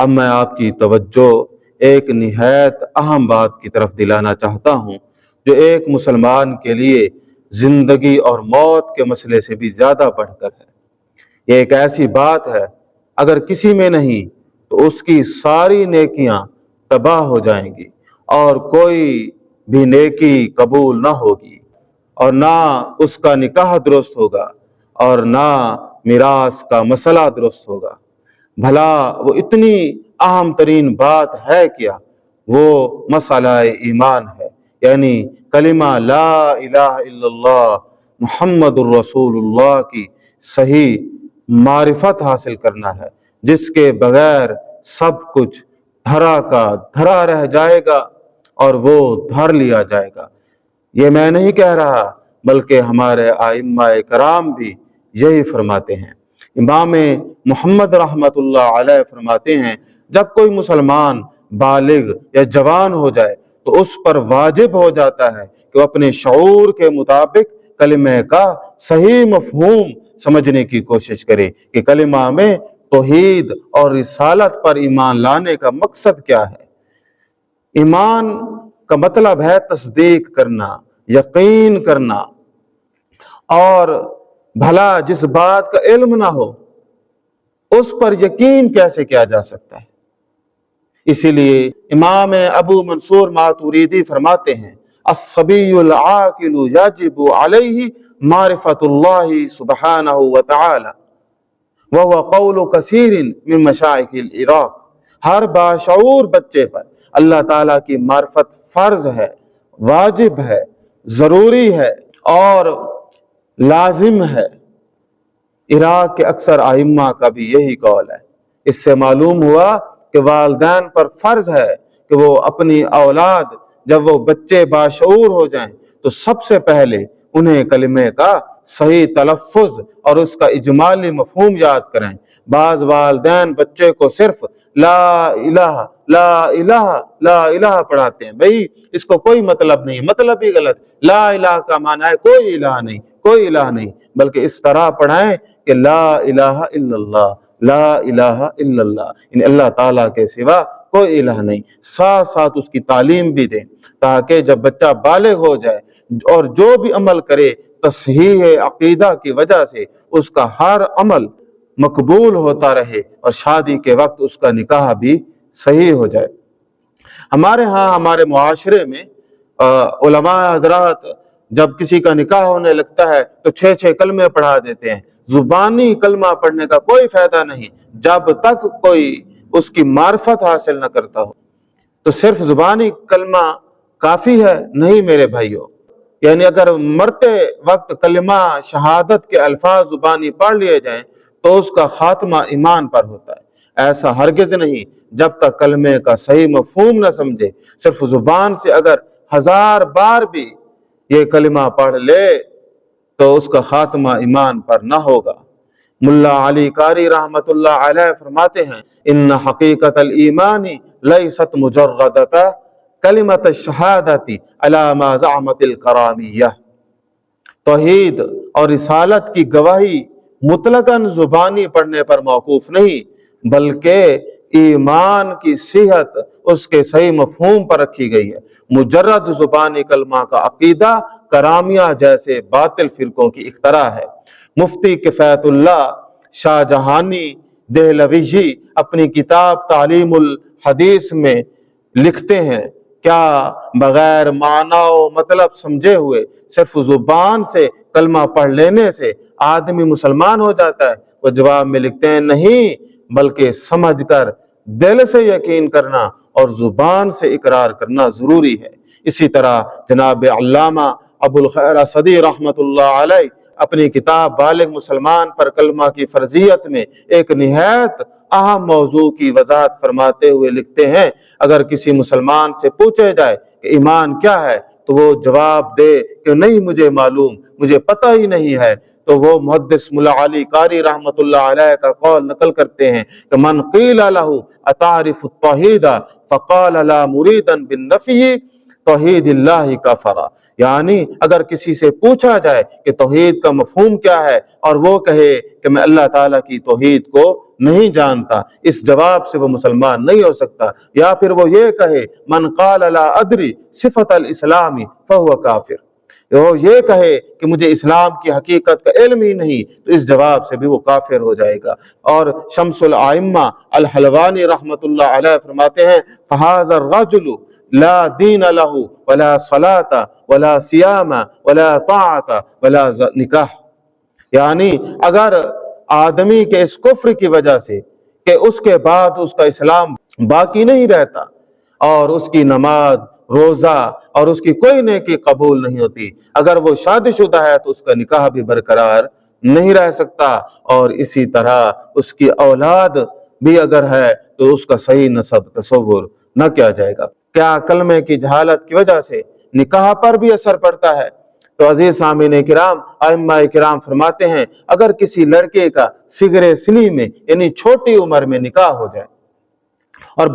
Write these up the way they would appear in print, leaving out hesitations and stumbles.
اب میں آپ کی توجہ ایک نہایت اہم بات کی طرف دلانا چاہتا ہوں، جو ایک مسلمان کے لیے زندگی اور موت کے مسئلے سے بھی زیادہ بڑھ کر ہے۔ یہ ایک ایسی بات ہے، اگر کسی میں نہیں تو اس کی ساری نیکیاں تباہ ہو جائیں گی اور کوئی بھی نیکی قبول نہ ہوگی، اور نہ اس کا نکاح درست ہوگا اور نہ میراث کا مسئلہ درست ہوگا۔ بھلا وہ اتنی اہم ترین بات ہے کیا؟ وہ مسئلہ ایمان ہے، یعنی کلمہ لا الہ الا اللہ محمد الرسول اللہ کی صحیح معرفت حاصل کرنا ہے، جس کے بغیر سب کچھ دھرا کا دھرا رہ جائے گا اور وہ دھر لیا جائے گا۔ یہ میں نہیں کہہ رہا، بلکہ ہمارے ائمہ کرام بھی یہی فرماتے ہیں۔ امام محمد رحمۃ اللہ علیہ فرماتے ہیں، جب کوئی مسلمان بالغ یا جوان ہو جائے تو اس پر واجب ہو جاتا ہے کہ وہ اپنے شعور کے مطابق کلمہ کا صحیح مفہوم سمجھنے کی کوشش کرے کہ کلمہ میں توحید اور رسالت پر ایمان لانے کا مقصد کیا ہے۔ ایمان کا مطلب ہے تصدیق کرنا، یقین کرنا، اور بھلا جس بات کا علم نہ ہو اس پر یقین کیسے کیا جا سکتا ہے؟ اسی لیے امام ابو منصور ماتوریدی فرماتے ہیں، الصبی العاقل یجب علیہ معرفت اللہ سبحانہ وتعالی وهو قول کثیر من مشائخ العراق۔ ہر باشعور بچے پر اللہ تعالیٰ کی معرفت فرض ہے، واجب ہے، ضروری ہے اور لازم ہے۔ عراق کے اکثر ائمہ کا بھی یہی قول ہے۔ اس سے معلوم ہوا کہ والدین پر فرض ہے کہ وہ اپنی اولاد جب وہ بچے باشعور ہو جائیں تو سب سے پہلے انہیں کلمے کا صحیح تلفظ اور اس کا اجمالی مفہوم یاد کریں۔ بعض والدین بچے کو صرف لا الہ لا الہ لا الہ پڑھاتے ہیں۔ بھئی اس کو کوئی مطلب نہیں، مطلب ہی غلط۔ لا الہ کا معنی ہے کوئی الہ نہیں، کوئی الہ نہیں، بلکہ اس طرح پڑھائیں کہ لا الہ الا اللہ، لا الہ الا اللہ، یعنی اللہ تعالیٰ کے سوا کوئی الہ نہیں۔ ساتھ ساتھ اس کی تعلیم بھی دیں تاکہ جب بچہ بالغ ہو جائے اور جو بھی عمل کرے تصحیح عقیدہ کی وجہ سے اس کا ہر عمل مقبول ہوتا رہے اور شادی کے وقت اس کا نکاح بھی صحیح ہو جائے۔ ہمارے ہاں ہمارے معاشرے میں علماء حضرات جب کسی کا نکاح ہونے لگتا ہے تو 6 کلمے پڑھا دیتے ہیں۔ زبانی کلمہ پڑھنے کا کوئی فائدہ نہیں جب تک کوئی اس کی معرفت حاصل نہ کرتا ہو۔ تو صرف زبانی کلمہ کافی ہے؟ نہیں میرے بھائیوں، یعنی اگر مرتے وقت کلمہ شہادت کے الفاظ زبانی پڑھ لیے جائیں تو اس کا خاتمہ ایمان پر ہوتا ہے۔ ایسا ہرگز نہیں جب تک کلمے کا صحیح مفہوم نہ سمجھے۔ صرف زبان سے اگر 1000 بار بھی یہ کلمہ پڑھ لے تو اس کا خاتمہ ایمان پر نہ ہوگا۔ ملا علی قاری رحمت اللہ علیہ فرماتے ہیں، ان حقیقت الایمان لیست مجردۃ کلمۃ الشہادۃ علی ما زعمت الکرامیہ۔ توحید اور رسالت کی گواہی مطلقاً زبانی پڑھنے پر موقوف نہیں، بلکہ ایمان کی صحت اس کے صحیح مفہوم پر رکھی گئی ہے۔ مجرد زبانی کلمہ کا عقیدہ کرامیہ جیسے باطل فرقوں کی اختراع ہے۔ مفتی کفایت اللہ شاہ جہانی دہلوی اپنی کتاب تعلیم الحدیث میں لکھتے ہیں، کیا بغیر معنی و مطلب سمجھے ہوئے صرف زبان سے کلمہ پڑھ لینے سے آدمی مسلمان ہو جاتا ہے؟ وہ جواب میں لکھتے ہیں، نہیں، بلکہ سمجھ کر دل سے یقین کرنا اور زبان سے اقرار کرنا ضروری ہے۔ اسی طرح جناب علامہ ابو الخیر اسدی رحمت اللہ علیہ اپنی کتاب بالغ مسلمان پر کلمہ کی فرضیت میں ایک نہایت اہم موضوع کی وضاحت فرماتے ہوئے لکھتے ہیں، اگر کسی مسلمان سے پوچھے جائے کہ ایمان کیا ہے تو وہ جواب دے کہ نہیں مجھے معلوم، مجھے پتہ ہی نہیں ہے، تو وہ محدث ملا علی قاری رحمت اللہ علیہ کا قول نقل کرتے ہیں کہ من قیل لہ اتعرف التوحید فقال لا مریدا بالنفی توحید اللہ کفر۔ یعنی اگر کسی سے پوچھا جائے کہ توحید کا مفہوم کیا ہے اور وہ کہے کہ میں اللہ تعالیٰ کی توحید کو نہیں جانتا، اس جواب سے وہ مسلمان نہیں ہو سکتا۔ یا پھر وہ یہ کہے من قال لا ادری صفت الاسلام فہو کافر، وہ یہ کہے کہ مجھے اسلام کی حقیقت کا علم ہی نہیں، تو اس جواب سے بھی وہ کافر ہو جائے گا۔ اور شمس الائمہ الحلوانی رحمۃ اللہ علیہ فرماتے ہیں فہذا الرجل لا دین لہ ولا صلاۃ ولا صیام ولا طاعۃ ولا نکاح، یعنی اگر آدمی کے اس کفر کی وجہ سے کہ اس کے بعد اس کا اسلام باقی نہیں رہتا، اور اس کی نماز، روزہ اور اس کی کوئی نیکی قبول نہیں ہوتی، اگر وہ شادی شدہ ہے تو اس کا نکاح بھی برقرار نہیں رہ سکتا، اور اسی طرح اس کی اولاد بھی اگر ہے تو اس کا صحیح نسب تصور نہ کیا جائے گا۔ کیا کلمے کی جہالت کی وجہ سے نکاح پر بھی اثر پڑتا ہے؟ تو عزیز سامعین کرام، ائمہ کرام فرماتے ہیں اگر کسی لڑکے کا صغر سنی میں یعنی چھوٹی عمر میں نکاح ہو جائے اور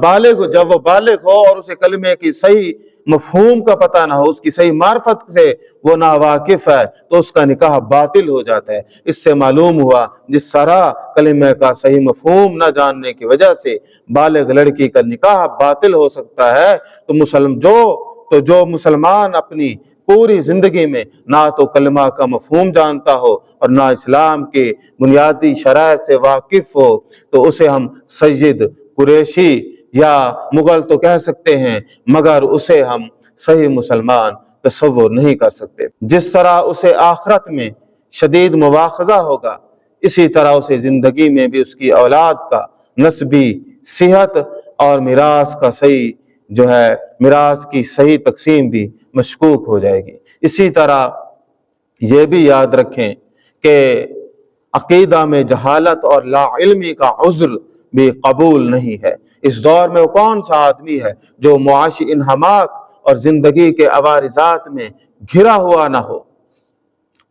جب وہ بالغ ہو اور اسے کلمے کی صحیح مفہوم کا پتہ نہ ہو، اس کی صحیح معرفت سے وہ ناواقف ہے، تو اس کا نکاح باطل ہو جاتا ہے۔ اس سے معلوم ہوا جس طرح کلمے کا صحیح مفہوم نہ جاننے کی وجہ سے بالغ لڑکی کا نکاح باطل ہو سکتا ہے، تو جو مسلمان اپنی پوری زندگی میں نہ تو کلمہ کا مفہوم جانتا ہو اور نہ اسلام کے بنیادی شرائع سے واقف ہو، تو اسے ہم سید، قریشی یا مغل تو کہہ سکتے ہیں، مگر اسے ہم صحیح مسلمان تصور نہیں کر سکتے۔ جس طرح اسے آخرت میں شدید مواخذہ ہوگا، اسی طرح اسے زندگی میں بھی اس کی اولاد کا نسبی صحت اور میراث کی صحیح تقسیم بھی مشکوک ہو جائے گی۔ اسی طرح یہ بھی یاد رکھیں کہ عقیدہ میں جہالت اور لا علمی کا عذر بھی قبول نہیں ہے۔ اس دور میں وہ کون سا آدمی ہے جو معاشی انہماک اور زندگی کے عوارضات میں گھرا ہوا نہ ہو،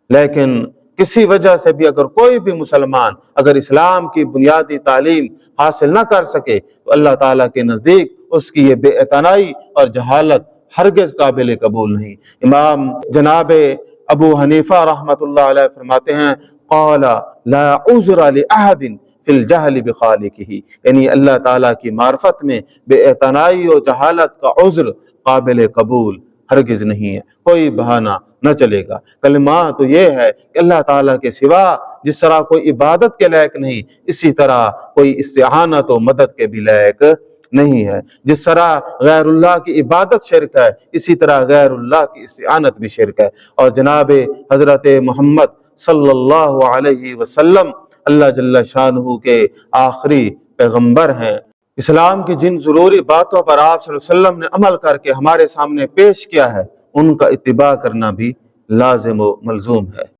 لیکن کسی وجہ سے بھی اگر کوئی بھی مسلمان اگر اسلام کی بنیادی تعلیم حاصل نہ کر سکے تو اللہ تعالیٰ کے نزدیک اس کی یہ بے اعتنائی اور جہالت ہرگز قابل قبول نہیں۔ امام جناب ابو حنیفہ رحمۃ اللہ علیہ فرماتے ہیں قال لا عذر لأحد فی الجہل بخالقہ، یعنی اللہ تعالیٰ کی معرفت میں بے اعتنائی اور جہالت کا عذر قابل قبول ہرگز نہیں ہے، کوئی بہانہ نہ چلے گا۔ کلمہ تو یہ ہے کہ اللہ تعالیٰ کے سوا جس طرح کوئی عبادت کے لائق نہیں، اسی طرح کوئی استعانت و مدد کے بھی لائق نہیں ہے۔ جس طرح غیر اللہ کی عبادت شرک ہے، اسی طرح غیر اللہ کی استعانت بھی شرک ہے۔ اور جناب حضرت محمد صلی اللہ علیہ وسلم اللہ جل شانہ کے آخری پیغمبر ہیں۔ اسلام کی جن ضروری باتوں پر آپ صلی اللہ علیہ وسلم نے عمل کر کے ہمارے سامنے پیش کیا ہے، ان کا اتباع کرنا بھی لازم و ملزوم ہے۔